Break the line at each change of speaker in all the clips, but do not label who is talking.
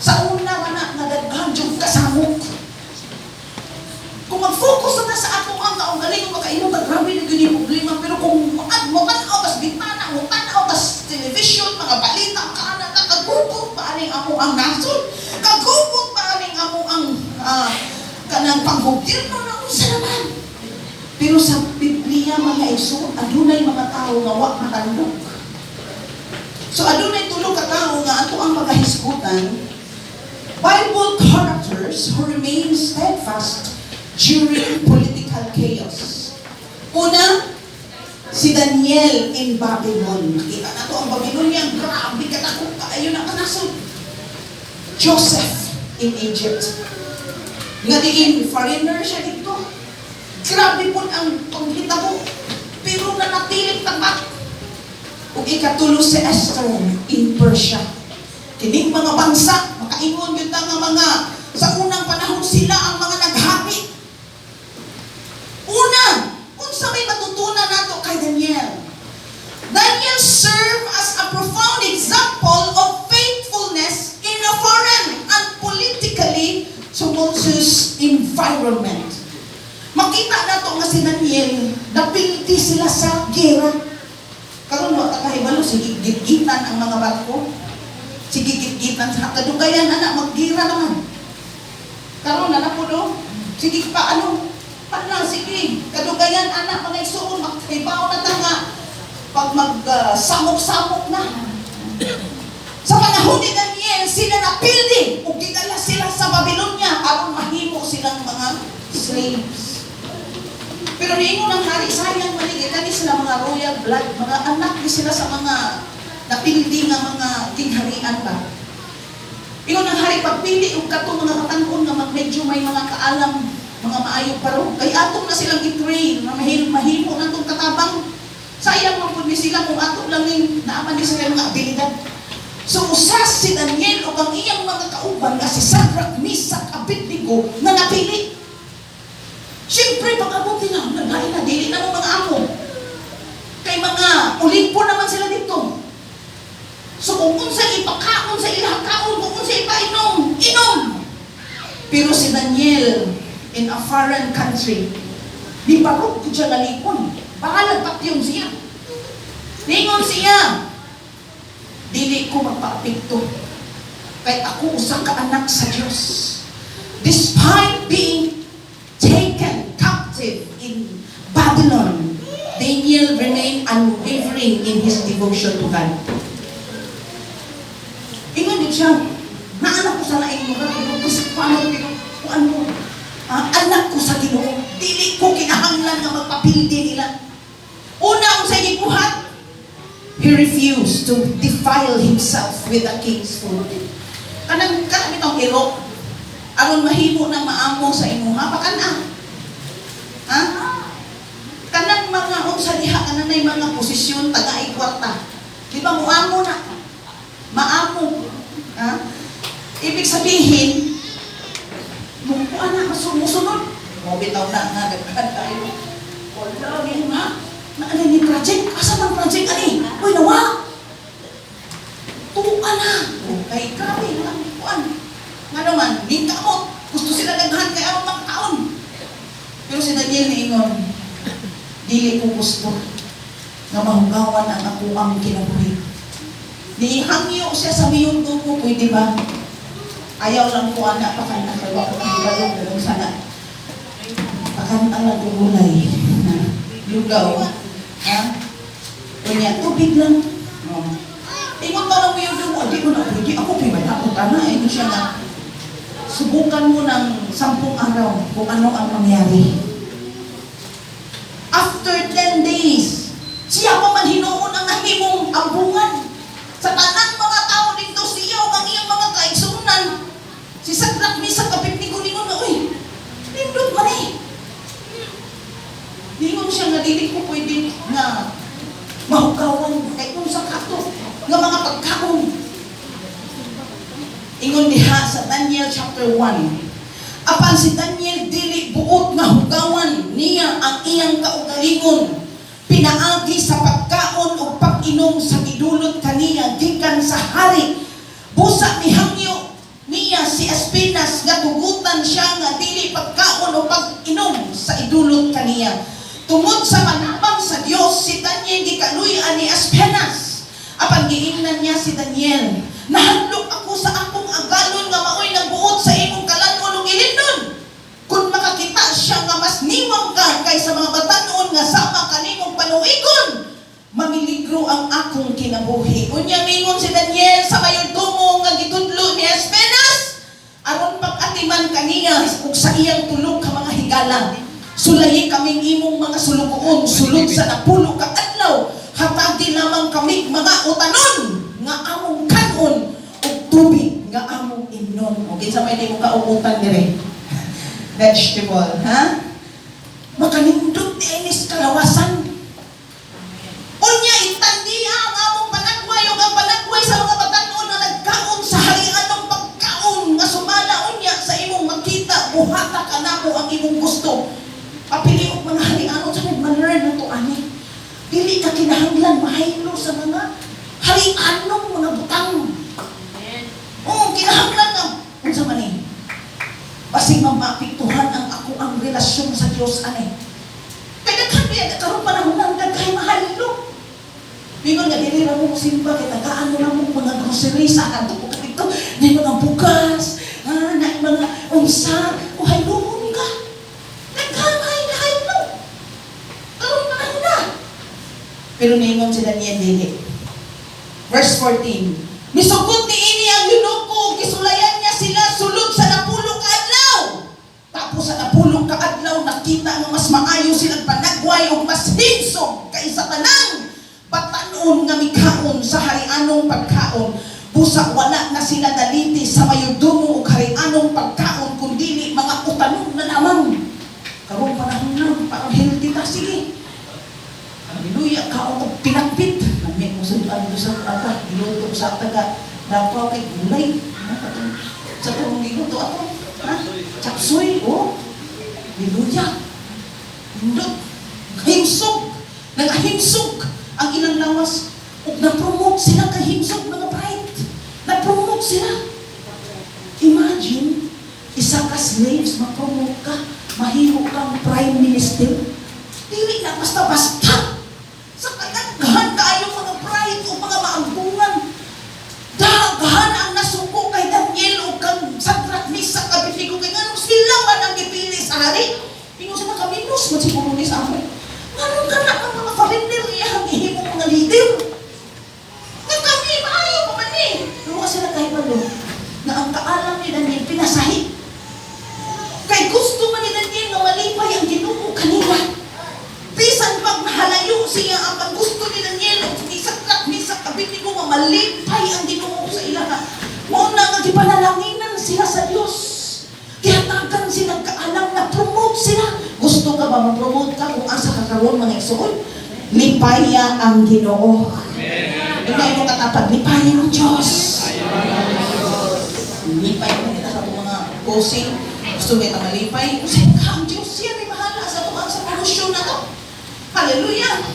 Sa una nga daghan jud kasamok. Kung mag-focus na sa atong ang kaugaling makainom ka grabe na gyud yung problema, pero kung mo tan-aw tas bitana, mo tan-aw tas television, mga balita kana kagubot ba aning amo ang nasod? Kagubot ba aning amo ang kanang panggobyerno na unsa naman? Pero sa Biblia mga igsoon, adunay mga tao nga wa matandog. So adunay tulo ka tao nga ato ang magahisgutan, Bible characters who remain steadfast during political chaos. Una, si Daniel in Babylon. Kita na to ang Babylonia, grabe katakot kaayo na kanasod. Joseph in Egypt. Nga diin, foreigner siya dito. Grabe po ang panghitabo. Pero nanatiling tapat. Ug ikatulo si Esther in Persia. Kining mga bansa, makaingon yun nga mga, sa unang panahon sila ang mga naghari. Una, unsa may matutunan nato kay Daniel? Daniel served as a profound example of faithfulness in a foreign and politically tumultuous environment. Makita nato nga si Daniel, napilti sila sa gera. Karon mo takahibalo sige gigitan ang mga barko. Sige gigitan sa kadugayan anak maggira naman. Karon na po do. Sige pa ano? Pala sige kadugayan anak mga igsoon maghibaw na ta nga pag samok-samok na. Sa panahon ni Daniel sila napildi ug gidala sila sa Babylonia aron mahimo silang mga slaves. Pero niingon ang hari, sayang maligid, kani sila mga royal blood, mga anak ni sila sa mga napildi nga mga kingharian ba. Ingon ang hari, pagpili og katong mga katanon nga medyo may mga kaalam, mga maayong paro, kay atong na silang i-train, na mahimo na itong katabang. Sayang mo po ni sila kung ato lang yung naaman ni sila mga abilidad. So usas si Daniel o ang iyang mga kauban nga si Shadrach, Meshach, Abednego na napili. Siyempre, pag-abuti na, naghain na, dili na mo mga amo. Kay mga ulimpo naman sila dito. So kung unsa ipakaon sa ilang kaon, kung unsa ipainom, inom. Pero si Daniel, in a foreign country, di parok ko siya nalipon. Baka nagpatyong siya. Ningon siya, dili ko magpaapikto. Kay ako usang ka anak sa Diyos. Despite being taken captive in Babylon, Daniel remained unwavering in his devotion to God. Ingon din siya, naanak ko sa laing mga kung ano, anak ko sa Ginoo, dili ko kinahanglan nga magpapildi nila. Una ang sa ibuhat, he refused to defile himself with the king's food. Kanang itong iro, aron mahimo na maamo sa imuha, pakana. Ha? Kanang mga sa diha kananay mga posisyon taga kwarta. Di ba muamo na? Maamo. Ha? Ibig sabihin, kung ana masumusunod, mo bitaw na nga daghan tayo. Wala ni ma. Na ano ni project? Asa man project ani? Uy nawa. Tuwa na. Kay grabe lang kuan. Nga naman, di kamot. Gusto sila daghan kay aron makakaon. Pero si Daniel niingon, dili ko gusto na mahugawan ang ako ang kinabuhi. Nihangyo siya sa miyong tubo, pwede ba? Ayaw lang ko anak, pakan ang kalwa ko ang ibalong dalong sana. Pakan ang nagugulay na lugaw. Ha? Kanya, tubig lang. Ingon ka lang mo yung dumo, di ko na pwede. Ako pwede ako tana, ito siya na. Subukan mo ng 10 araw kung ano ang mangyari. After 10 days, siya pa man hinuon ang nahimong ambungan. Sa tanang mga tao dito siya o ang iyang mga kaigsunan. Si Shadrach, Meshach, Abednego ningon na, uy, nindot man eh. Ningon siya nga, dili ko pwede na mahugawan kay kung sa kato nga mga pagkaon. Ingon diha sa Daniel chapter 1. Apan si Daniel dili buot nga hugawan niya ang iyang kaugalingon. Pinaagi sa pagkaon o pag-inom sa gidulot kaniya gikan sa hari. Busa ni hangyo ni siya nga dili pagkaon o pag-inom sa idulot kaniya. Tungod sa manabang sa Dios, si Daniel gikaluy-an ni Aspenas. Apan giingnan niya si Daniel, nahadlok ako sa akong agalon nga maoy nagbuot sa imong kalan-on ug ilindon. Kung makakita siya nga mas niwang ka kaysa mga batan-on nga sama kanimong panuigon, mamiligro ang akong kinabuhi. Unya mingon si Daniel sa mayordomo nga gitudlo ni Aspenas, aron pag-atiman kaniya ug sa iyang tulog ka mga higala. Sulayi kaming imong mga sulugoon sulod sa napulo ka adlaw. Hatagi lamang kami mga utanon nga among kanon ug tubig nga among imnon. Okay, sa may di mo kauutan dire. Vegetable, ha? Makanindot di inis kalawasan. Unya itandiya ang among panagway ug ang panagway sa mga batan-on na nagkaon sa harian ng pagkaon nga sumala unya sa imong makita buhata ka nako ang imong gusto. Papili og mga harianon sa nagmanern na to ani. Dili ka kinahanglan mahaylo sa mga harianong mga butang. Oo, kinahanglan nga unsa man ni. Basig mapiktuhan ang ako ang relasyon sa Dios ani. Kaya kaya karon panahon nang daghay mahaylo. Mingon nga dili ra mo simba kay tagaan mo lang mo mga groceries sa kanto ko dito, ni mga bugas, na mga unsa, o hayluhon ka. Pero ningon si Daniel dili. Verse 14. Misugod ni ini ang yunuko, kisulayan niya sila sulod sa napulong ka adlaw. Tapos sa napulong ka adlaw, nakita nga mas maayo silang panagway o mas hinsog kaysa tanang batanon nga mikaon sa harianong pagkaon. Busa wala na sila daliti sa mayordomo o harianong pagkaon, kundi mga utanon na lamang. Karong panahon na, parang healthy ta, sige. Hallelujah, kao kong pinagpit. Namin mo sa sa ata, giluto ko sa taga, dapaw kay gulay. Sa itong giluto ako, chapsoy, oh. Hallelujah. Hindot, himsog, nag-ahimsog ang ilang lawas. Ug na-promote sila kahimsog mga bride. Na-promote sila. Imagine, isa ka slaves, ma-promote ka, mahimo kang prime minister. Dili na basta-basta. Sa kadaghan kayong mga pride o mga maampungan. Daghan ang nasuko kay Daniel o kang Sadrak, Misak, Abednego kay nganong sila man ang gipili sa hari. Pingo sa nakaminos mo siguro ni sa amin. Nganong ka na ang mga foreigner iyang ihimong mga leader. Nga kami, maayo pa man eh. Pero kasi na kahit malo, na ang kaalam ni Daniel pinasahi. Kay gusto man ni Daniel na malipay ang Ginoo kanila. Bisan pag nahalayo siya ang paggusto ni Daniel o Sadrak, Misak, Abednego nga malipay ang Ginoo sa ilaha. Mauna nga gipanalaningan sila sa Dios. Kihatagan sila kaalam na promote sila. Gusto ka ba ma-promote ka kung asa ka karon mga igsoon? Lipaya ang Ginoo. Ikaw mo katapat, lipaya ang Diyos. Lipay mo kita sa itong mga posing. Gusto mo ito malipay? Kasi ang Diyos yan ay mahala sa itong sa polusyon na ito. Hallelujah!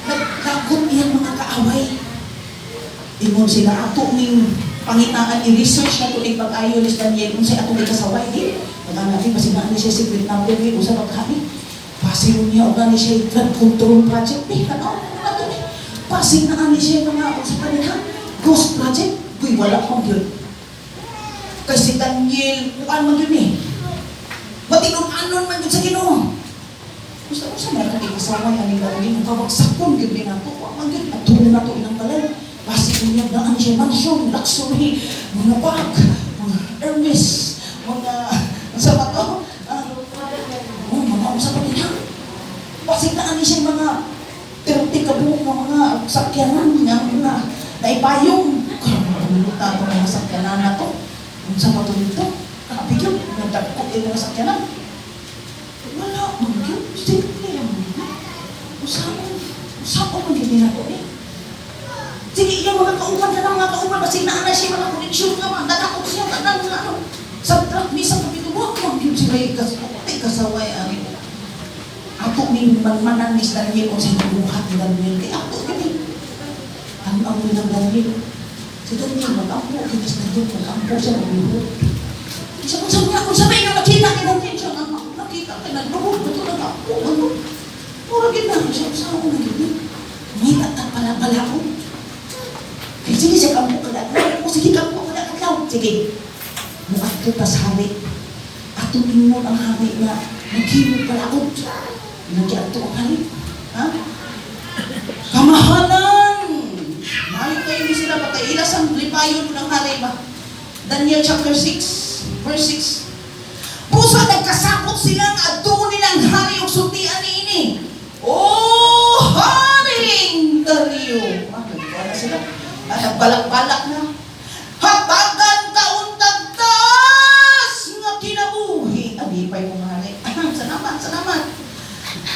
Nagkagot iyang mga kaaway. Ingon sila ato ning pangitaan i-research na ito ning pag-ayo ni Daniel kung siya ato may kasaway. Naganatin, pasinaan niya siya secret number niya sa pagkami. Pasiro niya o gani siya flood control project. Pasinaan niya siya mga sa kanila ghost project. Uy, wala pang yun. Kasi Daniel, bukan man yun eh. Matinupanon man yun sa Ginoo. Gusto ko sa meron kayo kasama yung aning gawin, kawagsakon yun din nato. Ang yun, at tuloy na ito inang balay. Basi niya daan siya mansion, luxury, mga bag, mga Hermes, mga, sa ba ito? Mga usapan niya. Basi daan siya mga 30 kabuong mga sakyanan, mga naipayong. Kaya mga mga sakyanan na ito. Sa ba ito nito? Nakabigyan, nagdagkot yung mga sakyanan. Wala, mag-yun. Simple lang. Usapan mag-yun na ito eh. Sige, yung mga kauman na ng mga kauman, kasi naanay siya mga koneksyon nga, mga dadakot siya, tanang nga ano. Sadrak, Misak, Abednego, mag-yun sila yung kasaway. Ato ni manmanan ni Daniel o sa buhat ni Daniel. Kaya ato kami. Ang amoy ng Daniel. Si Daniel, mag-ampo. Kaya sa Daniel, mag-ampo siya, mag-ampo. Isa kay Daniel siya nga, nakita ka, nagluhod ba ito, nag-ako, ano? Muragin na ako siya, saan ako nagiging? May tatak pala ako. Kaya sige, siya kampo ka na. Sige, kampo ka na. Sige. Muat ko pa sa hari. Atong ingon ang hari na naghimod pala ako. Nagyan ito ang hari. Ha? Kamahalan! Mayo kayo ni sila, patay ilas ang lipayon ng hari ba? Daniel chapter 6, verse 6. Pusa nagkasakot sila nga adto nilang hari og sultian niini. Oh, haring Dario. Nagwala sila. Nagbalak-balak na. Hatagan kauntag taas nga kinabuhi. Alipay mo hari. Salamat.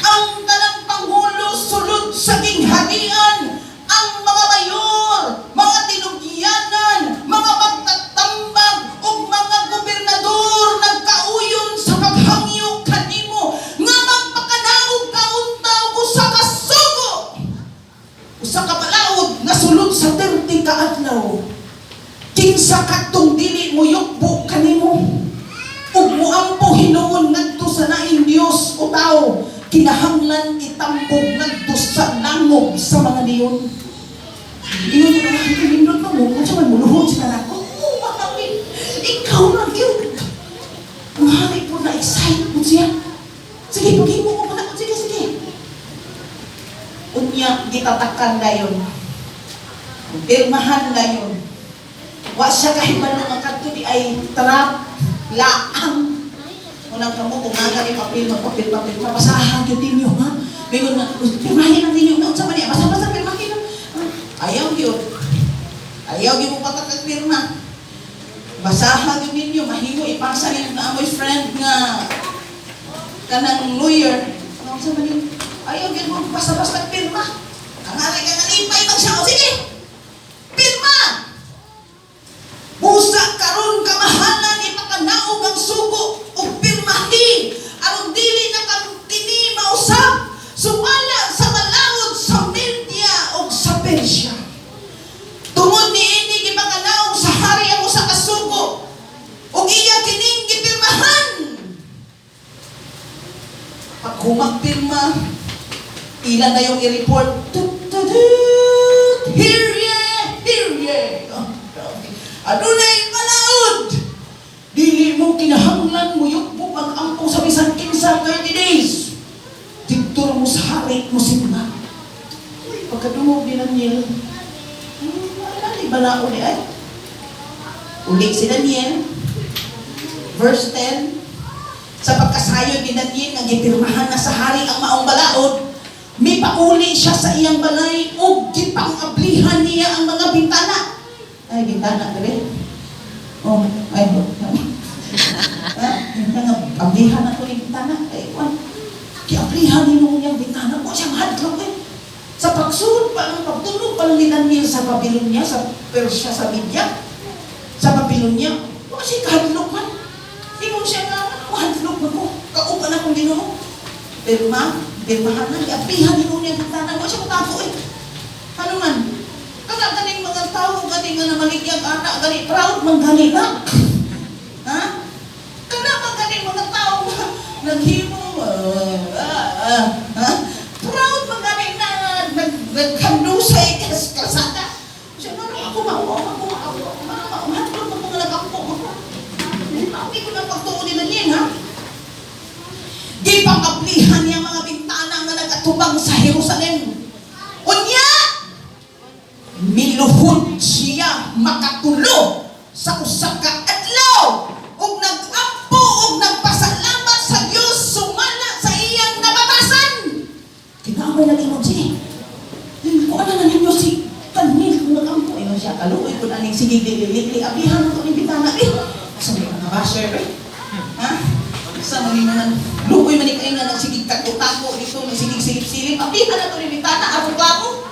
Ang tanang Pangulo sulod sa gingharian, ang mga mayor, mga tinugyanan, mga magtatambag, o mga gobernador nagkauyon sa paghangyo kanimo nga magpakanaog kauntaw usa ka sugo, usa ka balaod nga sulod sa 30 ka adlaw. Kinsa kadtong dili mo yukbo kanimo ug moampo hinuon ngadto sa naing Dios o tao, kinahanglan itambog ngadto sa langog sa mga leon. Ingon ko na pinindot mo kung saan muluhod sila na ako. Oo, makawin. Ikaw lang yun. Ang hari po na excited po siya. Sige, pag-himo ko pala. Sige. Unya, gitatakan na yun. Pirmahan na yun. Wa siya kahibalo ang kanto di ay trap, laang. Unang kamo, kung nga ni papel, mapasahan yun din yun, ha? Ngayon na, pirmahin lang din yun. Sa mani, basta pirmahin lang. Ayaw yun. Ayaw yun mo patakagpirma. Basahan yun ninyo, mahingo ipasa ninyo na amoy friend nga kanang lawyer. Ano sa mani? Ayaw yun mo basta-basta pirma. Ang alay ka nalipay mag siya. O sige! Pirma! Busa karon kamahalan ipakanaog ang sugo o pirmahi aron dili na kang kini mausap sumala sa malawod sa Media o sa Persia. Tungod niini gipakanaog sa hari ang usa ka sugo ug iya kining gipirmahan. Pag humagpirma, ilan na yung i-report? Hear ye! Adunay malaod! Dili mo kinahanglan mo yukbo mag-ampo sa bisan kinsa 30 days. Diktor mo sa hari mo simba. Pagkadungog ni Daniel, wala ni balao ni ay. Uli si Daniel, verse 10, sa pagkasayo ni Daniel, nga gipirmahan na sa hari ang maong balaod, may pauli siya sa iyang balay o gipang-ablihan niya ang mga bintana. Ay, bintana ka rin. Oh, ay, ablihan na ko yung bintana. Ay, kiablihan nyo yung bintana. O siyang hadlok eh. Sa pagsulod pa lang, pagtulog pa lang ni Daniel sa Babylonia, sa Persia, sa Media, sa Babylonia, o siya kahadlok man. Hindi mo siya nga, hadlok man ko. Kaupan akong Ginoo. Pirmahan na, kiablihan nyo yung bintana. O siya matako eh. Ano man? Kana ganing mga tao, ganing nga namaligyan anak, ganing proud man ganing na. Ha? Kana ganing mga tao, naghimo, ha? Proud man ganing na, nagkandusay kasada. Siya nga ako mauhatlong ako nga nag-ampo ako. Hindi ko na pagtuon nila niyan, ha? Di pang-aplihan niya mga bintana nga nag-atubang sa Jerusalem. Unya! Miluhod siya makatulo sa usa ka adlaw ug nag-ampo ug nagpasalamat sa Dios sumala sa iyang nabatasan. Kinamay na tingog siya. Kung ano na ninyo si Daniel kung nag-ampo. Ayun siya, kaluoy ko na ning sige dili abihan ko ning bintana. Sa mga nabasher eh. Ha? Sa mga luoy man ikay nga nagsigig tako-tako dito, nagsigig silip-silip. Abihan na to ning bintana, arog-arog.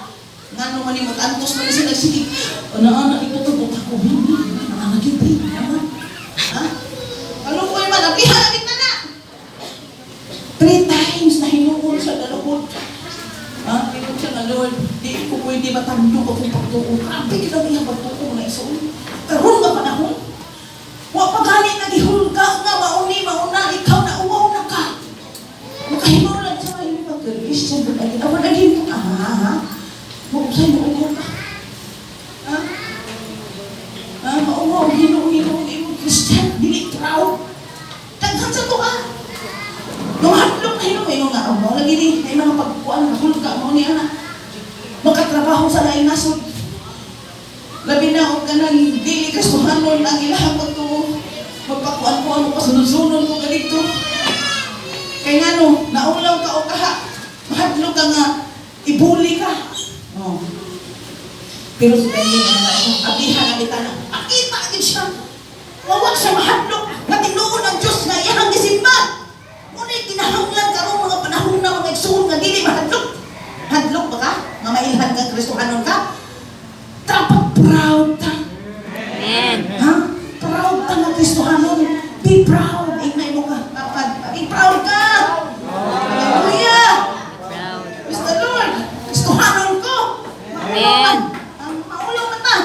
Nga naman yung mag-antos mo na siya nagsinig. Anak-anak, ipatubot ako. Hindi, nakakagipin. Ha? Ano ko yung man? Ablihan na kita na! 3 times na hinuon sa dalawod. Ha? Hinuon siya na, Lord, di ko pwede matandog akong pagtuon. Grabe kita niyang pagtuon na isoon. Karoon ka panahon. Huwag paghanit na gihulga nga mauna, ikaw maumaw, hino-hino, imong Christian, dili proud. Daghan sa to ka. Nung hatlok na hino-hino nga, mo lagi ni, may mga pagkuhan, nahulga mo niya na. Makatrabaho sa laing nasod. Labi na o ka nang dili kastuhanon ang ilahang pagto. Magpakuan-kuan mo, pasunod-sunod mo ka dito. Kaya nga no, naulaw ka o kaha. Mahadlok ka nga, ibuli ka. Oh. Pero sa Daniel, abihan na kita na, akita agad siya. Mawag siya mahadlok, matinuon ang Diyos na iyahang gisimba. Ngunit kinahanglan ka rin mga panahon na mga igsuon nga dili mahadlok. Hadlok ba ka? Mamailhan ka, Kristohanon ka? Dapat proud ka.
Amen.
Ha? Proud ka na Kristohanon. Be proud. Ignay mo ka. Be proud ka. Hallelujah.
Proud.
Praise the Lord. Kristohanon ko.
Amen.
Maulaw na ta.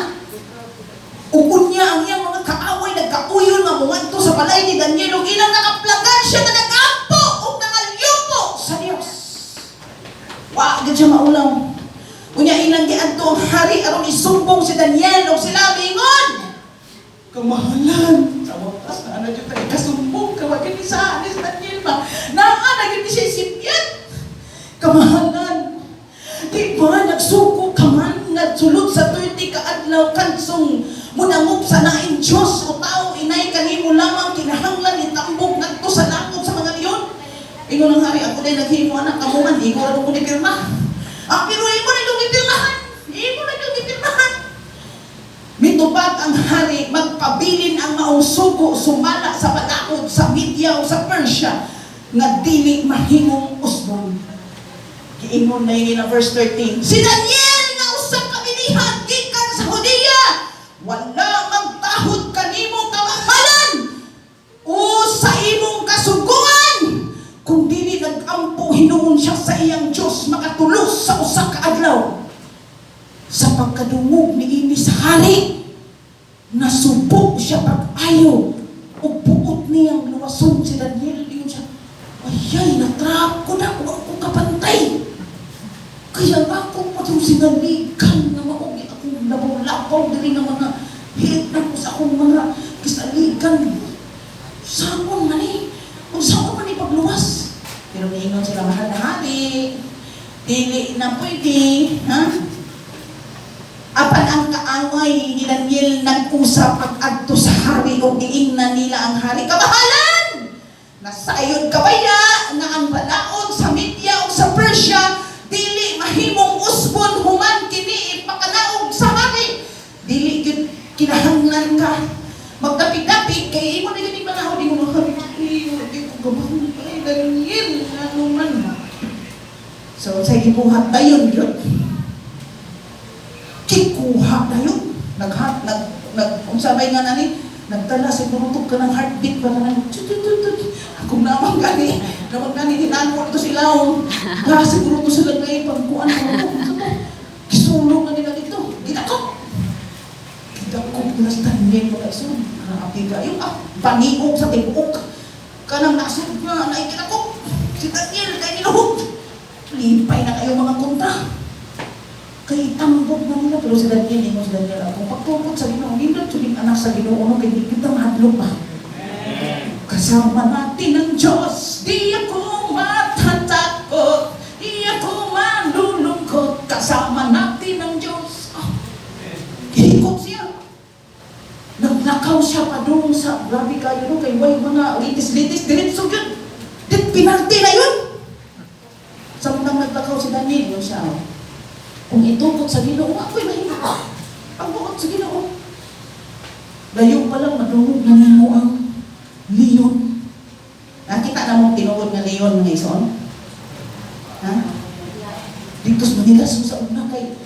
Ukod niya ang iyang mga kaaway nagkauyon nga mungadto sa balay ni Daniel ug ilang nakaplagan siya na nag-ampo ug nangalyupo sa Dios. Wa gid siya maulaw. Unya ilang giadto ang hari aron isumbong si Daniel ug sila mingon. Kamahalan. Sa wakas na ana jud tayo kasumbong ka wa kini sa ni Daniel ba. Naa na gid siya sipyat. Kamahalan. Di ba nagsuko ka man nagsulod sa 30 ka adlaw kansong munangop sa naing Diyos o tao inay kanimo lamang kinahanglan itambog ngadto sa lakop sa mga leon. Ingon ang hari ako din naghimo anak kamuman di ko ra ko ni pirma. Pero imo na yung ipirmahan. Imo na yung ipirmahan. Mitubag ang hari magpabilin ang maong sugo sumala sa balakod sa Media o sa Persia nga dili mahimong usbon. Giingon na yun na verse 13. Si Daniel nga usap kabilihan gikan sa Judea. Wala magtahod kanimo kamahalan o sa imong kasuguan. Kung dili nag-ampo hinuon siya sa iyang Diyos makatulos sa usa ka adlaw. Sa pagkadungog ni ini sa hari, nasubok siya pag-ayo ug buot niyang luwason si Daniel. Iyon siya, ayay, natrap ko na kung ako kapantay. Kaya ako patong sinaligan na maugi akong labaw-labaw diri ng mga hilit na ko sa akong mga kisaligan. Saan man eh? Kung saan man ipagluwas? Pero niingon sila, mahal na hari, dili na pwede, ha? Apan ang kaangay ni Daniel nag-usap pag-adto sa hari o giingnan nila ang hari. Kamahalan! Nasayod kabaya na ang balaod sa Media o sa Persia dili mahimong usbon human kini ipakanaog sa hari. Dili gyud kinahanglan ka magdapig-dapig kay imo na gani panahon di mo hari. Di ko gabang kay Daniel ano man. So sa gibuhat dayon gyud. Kikuha dayon. Unsabay nga nani nagtala siguro to ka ng heartbeat para nang akong namang gani hinangon ito sila nga siguro to sila ngayon pagkuhan mo kisulong na nila dito gidakop nas Daniel mo kaisod naapi kayo paniog sa tibuok kanang nasod nga naikidakop si Daniel kay niluhog lipay na kayo mga kontra kay tambog na nila pero si Daniel imo si Daniel ako pagtukod sa Ginoo nindot suling anak sa Ginoo kay di kita mahadlok ba kasama natin ang Diyos di ako matatakot di ako malulungkot kasama natin ang Diyos hikot siya nagnakaw siya pa doon sa grabe kayo no kay way mga litis-litis diretso yun pinalti na yun samtang nagnakaw si Daniel yun siya kung itukot sa Ginoo, ako'y mahina. Ang bukot sa Ginoo. Layo pa lang madungog na nimo ang leon. Nakita na mo tinuod nga leon mga ison? Ha? Dito sa Manila, sa una kay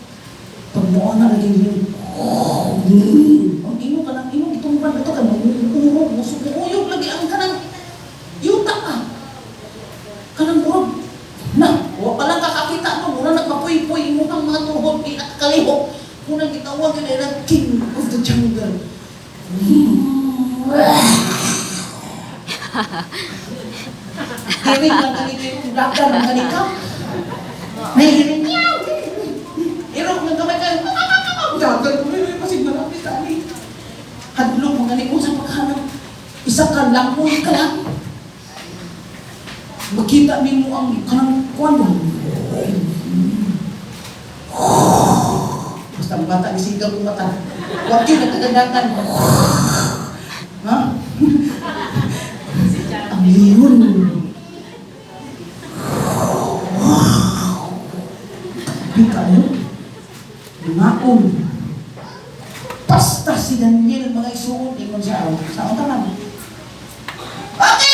pagmuha na lagi leon. Ang ino ka ng ino, itong ban ito ka, urog, musog na uyog lagi ang kanang yuta ka. Kanang urog. Na, huwag palang kakakita mo, muna nagmapuy-puy mo ng mga tuhod, di nakakalihok. Muna gitawag yun ay king of the jungle. Hiring lang ganito yung dagan ng ganito. May hiring niya. Irog ng kamay kayo. Dagan mo rin, pasig na lang kita. mga ganit mo sa paghanap. Isa ka lamon ka lang. Makita nimo ang kanang kuwan mo. Basta ang bata, isigaw ng mata. Huwag yun, nagkagandatan. Ha? Ang liyon. Di kayo? Lumaon. Basta si Daniel, mga isuod, ingon siya. Saan ka lang? Okay!